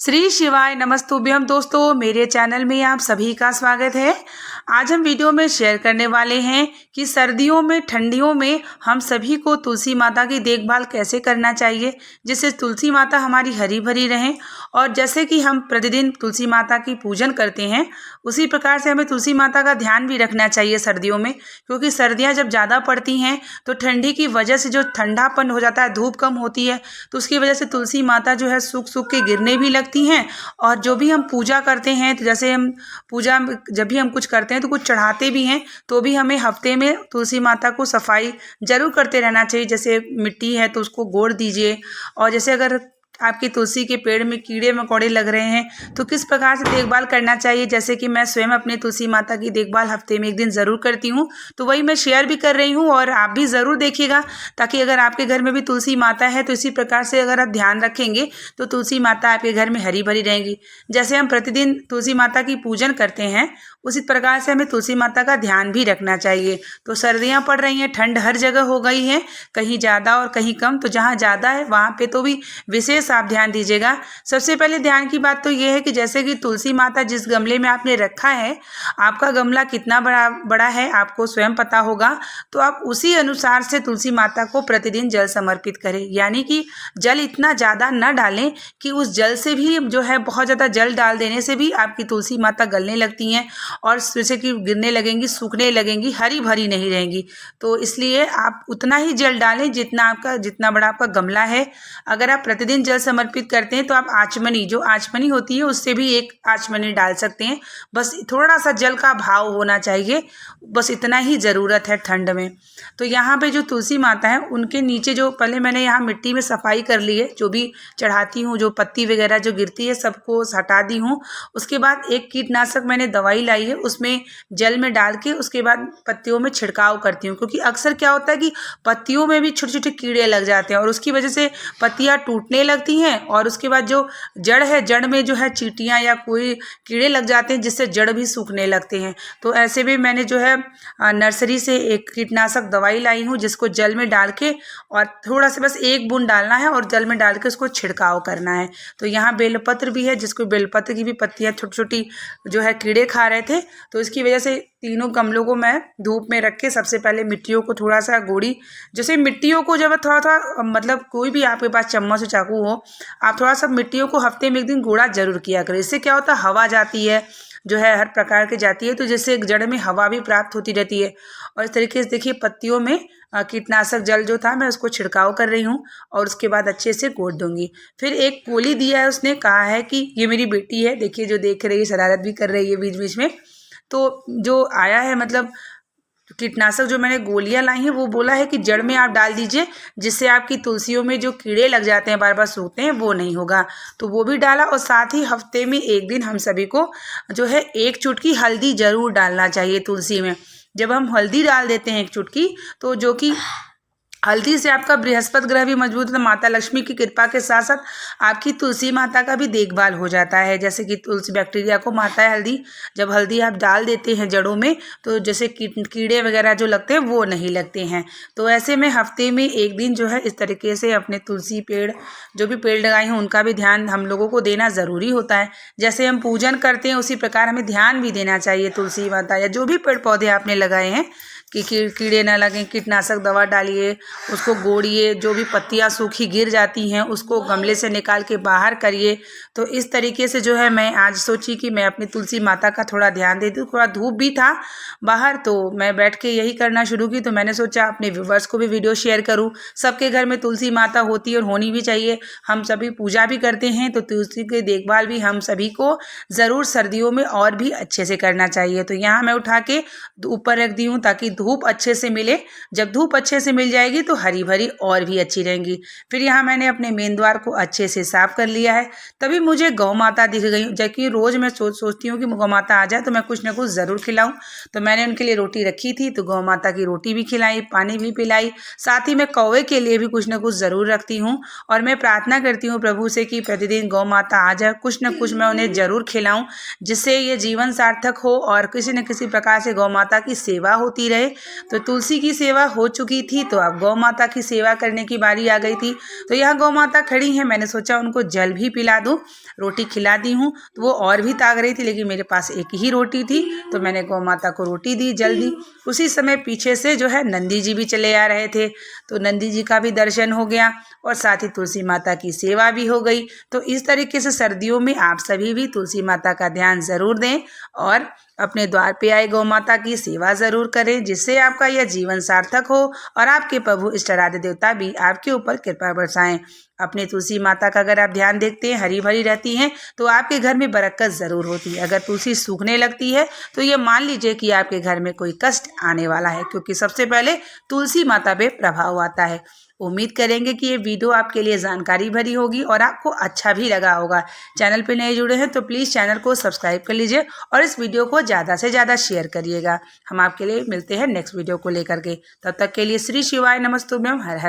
श्री शिवाय नमस्तुभ्यम। दोस्तों, मेरे चैनल में आप सभी का स्वागत है। आज हम वीडियो में शेयर करने वाले हैं कि सर्दियों में ठंडियों में हम सभी को तुलसी माता की देखभाल कैसे करना चाहिए, जिससे तुलसी माता हमारी हरी भरी रहें। और जैसे कि हम प्रतिदिन तुलसी माता की पूजन करते हैं, उसी प्रकार से हमें तुलसी माता का ध्यान भी रखना चाहिए सर्दियों में, क्योंकि सर्दियाँ जब ज़्यादा पड़ती हैं तो ठंडी की वजह से जो ठंडापन हो जाता है, धूप कम होती है, तो उसकी वजह से तुलसी माता जो है सूख सूख के गिरने भी लगती हैं। और जो भी हम पूजा करते हैं, तो जैसे हम पूजा जब भी हम कुछ करते हैं तो कुछ चढ़ाते भी हैं, तो भी हमें हफ्ते में तुलसी माता को सफाई जरूर करते रहना चाहिए। जैसे मिट्टी है तो उसको गोड़ दीजिए, और जैसे अगर आपकी तुलसी के पेड़ में कीड़े मकोड़े लग रहे हैं तो किस प्रकार से देखभाल करना चाहिए, जैसे कि मैं स्वयं अपनी तुलसी माता की देखभाल हफ्ते में एक दिन ज़रूर करती हूँ, तो वही मैं शेयर भी कर रही हूँ और आप भी ज़रूर देखिएगा, ताकि अगर आपके घर में भी तुलसी माता है तो इसी प्रकार से अगर आप ध्यान रखेंगे तो तुलसी माता आपके घर में हरी भरी रहेंगी। जैसे हम प्रतिदिन तुलसी माता की पूजन करते हैं, उसी प्रकार से हमें तुलसी माता का ध्यान भी रखना चाहिए। तो सर्दियाँ पड़ रही हैं, ठंड हर जगह हो गई है, कहीं ज़्यादा और कहीं कम, तो जहाँ ज़्यादा है वहाँ पे तो भी विशेष आप ध्यान दीजिएगा। सबसे पहले ध्यान की बात तो ये है कि जैसे कि तुलसी माता जिस गमले में आपने रखा है, आपका गमला कितना बड़ा है आपको स्वयं पता होगा, तो आप उसी अनुसार से तुलसी माता को प्रतिदिन जल समर्पित करें। यानी कि जल इतना ज़्यादा न डालें कि उस जल से भी जो है बहुत ज़्यादा जल डाल देने से भी आपकी तुलसी माता गलने लगती हैं और जैसे कि गिरने लगेंगी, सूखने लगेंगी, हरी भरी नहीं रहेंगी। तो इसलिए आप उतना ही जल डालें जितना बड़ा आपका गमला है। अगर आप प्रतिदिन जल समर्पित करते हैं तो आप आचमनी, जो आचमनी होती है, उससे भी एक आचमनी डाल सकते हैं। बस थोड़ा सा जल का भाव होना चाहिए, बस इतना ही ज़रूरत है ठंड में। तो यहाँ पे जो तुलसी माता है, उनके नीचे जो पहले मैंने यहाँ मिट्टी में सफाई कर ली है, जो भी चढ़ाती हूँ, जो पत्ती वगैरह जो गिरती है सबको हटा दी हूँ। उसके बाद एक कीटनाशक मैंने दवाई लाई है, उसमें जल में डाल के उसके बाद पत्तियों में छिड़काव करती हूँ, क्योंकि अक्सर क्या होता है कि पत्तियों में भी छोटे छोटे कीड़े लग जाते हैं और उसकी वजह से पत्तियाँ टूटने लगती हैं, और उसके बाद जो जड़ है, जड़ में जो है चींटियाँ या कोई कीड़े लग जाते हैं, जिससे जड़ भी सूखने लगते हैं। तो ऐसे में मैंने जो है नर्सरी से एक कीटनाशक दवाई लाई हूँ, जिसको जल में डाल के और थोड़ा सा बस एक बूंद डालना है और जल में डाल के उसको छिड़काव करना है। तो यहाँ बेलपत्र भी है, जिसको बेलपत्र की भी पत्तियाँ छोटी छोटी जो है कीड़े खा रहे थे, तो इसकी वजह से तीनों गमलों को मैं धूप में रख के सबसे पहले मिट्टियों को थोड़ा सा गोड़ी, जैसे मिट्टियों को जब थोड़ा थोड़ा मतलब कोई भी आपके पास चम्मच और चाकू हो, आप थोड़ा सा मिट्टियों को हफ्ते में एक दिन गोड़ा जरूर किया करें। इससे क्या होता है, हवा जाती है, जो है हर प्रकार की जाती है, तो जिससे जड़ में हवा भी प्राप्त होती रहती है। और इस तरीके से देखिए पत्तियों में कीटनाशक जल जो था मैं उसको छिड़काव कर रही हूँ और उसके बाद अच्छे से गोड़ दूंगी। फिर एक पोली दिया है, उसने कहा है कि ये मेरी बेटी है, देखिए जो देख रही है, शरारत भी कर रही है बीच बीच में। तो जो आया है मतलब कीटनाशक जो मैंने गोलियां लाई हैं, वो बोला है कि जड़ में आप डाल दीजिए, जिससे आपकी तुलसियों में जो कीड़े लग जाते हैं, बार बार सूखते हैं, वो नहीं होगा। तो वो भी डाला, और साथ ही हफ्ते में एक दिन हम सभी को जो है एक चुटकी हल्दी जरूर डालना चाहिए तुलसी में। जब हम हल्दी डाल देते हैं एक चुटकी, तो जो कि हल्दी से आपका बृहस्पति ग्रह भी मजबूत होता है, माता लक्ष्मी की कृपा के साथ साथ आपकी तुलसी माता का भी देखभाल हो जाता है। जैसे कि तुलसी बैक्टीरिया को मारता है हल्दी, जब हल्दी आप डाल देते हैं जड़ों में, तो जैसे कीड़े वगैरह जो लगते हैं वो नहीं लगते हैं। तो ऐसे में हफ्ते में एक दिन जो है इस तरीके से अपने तुलसी पेड़, जो भी पेड़ लगाए हैं, उनका भी ध्यान हम लोगों को देना ज़रूरी होता है। जैसे हम पूजन करते हैं, उसी प्रकार हमें ध्यान भी देना चाहिए तुलसी माता या जो भी पेड़ पौधे आपने लगाए हैं, कि कीड़े ना लगें। कीटनाशक दवा डालिए, उसको गोड़िए, जो भी पत्तियां सूखी गिर जाती हैं उसको गमले से निकाल के बाहर करिए। तो इस तरीके से जो है मैं आज सोची कि मैं अपनी तुलसी माता का थोड़ा ध्यान दे दूँ। थोड़ा धूप भी था बाहर, तो मैं बैठ के यही करना शुरू की। तो मैंने सोचा अपने व्यूवर्स को भी वीडियो शेयर करूँ। सबके घर में तुलसी माता होती है और होनी भी चाहिए। हम सभी पूजा भी करते हैं, तो तुलसी की देखभाल भी हम सभी को ज़रूर सर्दियों में और भी अच्छे से करना चाहिए। तो यहाँ मैं उठा के ऊपर रख दी हूँ ताकि धूप अच्छे से मिले। जब धूप अच्छे से मिल जाएगी तो हरी भरी और भी अच्छी रहेंगी। फिर यहाँ मैंने अपने मेन द्वार को अच्छे से साफ कर लिया है। तभी मुझे गौ माता दिख गई, जबकि रोज़ मैं सोचती हूँ कि गौ माता आ जाए तो मैं कुछ ना कुछ ज़रूर खिलाऊं। तो मैंने उनके लिए रोटी रखी थी, तो गौ माता की रोटी भी खिलाई, पानी भी पिलाई। साथ ही मैं कौवे के लिए भी कुछ ना कुछ ज़रूर रखती हूँ, और मैं प्रार्थना करती हूँ प्रभु से कि प्रतिदिन गौ माता आ जाए, कुछ ना कुछ मैं उन्हें ज़रूर खिलाऊँ, जिससे ये जीवन सार्थक हो और किसी न किसी प्रकार से गौ माता की सेवा होती रहे। तो तुलसी की सेवा हो चुकी थी, तो अब गौ माता की सेवा करने की बारी आ गई थी। तो यहाँ गौ माता खड़ी हैं, मैंने सोचा उनको जल भी पिला दूँ। रोटी खिला दी हूँ। तो वो और भी ताक रही थी, लेकिन मेरे पास एक ही रोटी थी, तो मैंने गौ माता को रोटी दी जल्दी। उसी समय पीछे से जो है नंदी जी भी चले आ रहे थे, तो नंदी जी का भी दर्शन हो गया और साथ ही तुलसी माता की सेवा भी हो गई। तो इस तरीके से सर्दियों में आप सभी भी तुलसी माता का ध्यान ज़रूर दें और अपने द्वार पे आए गौ माता की सेवा ज़रूर करें, जिससे आपका यह जीवन सार्थक हो और आपके प्रभु इष्टराध्य देवता भी आपके ऊपर कृपा बरसाएं। अपने तुलसी माता का अगर आप ध्यान देखते हैं, हरी भरी रहती हैं, तो आपके घर में बरकत ज़रूर होती है। अगर तुलसी सूखने लगती है तो ये मान लीजिए कि आपके घर में कोई कष्ट आने वाला है, क्योंकि सबसे पहले तुलसी माता पे प्रभाव आता है। उम्मीद करेंगे कि ये वीडियो आपके लिए जानकारी भरी होगी और आपको अच्छा भी लगा होगा। चैनल पे नए जुड़े हैं तो प्लीज़ चैनल को सब्सक्राइब कर लीजिए और इस वीडियो को ज़्यादा से ज़्यादा शेयर करिएगा। हम आपके लिए मिलते हैं नेक्स्ट वीडियो को लेकर के। तब तक के लिए श्री शिवाय नमस्तुभ्यम। हर हर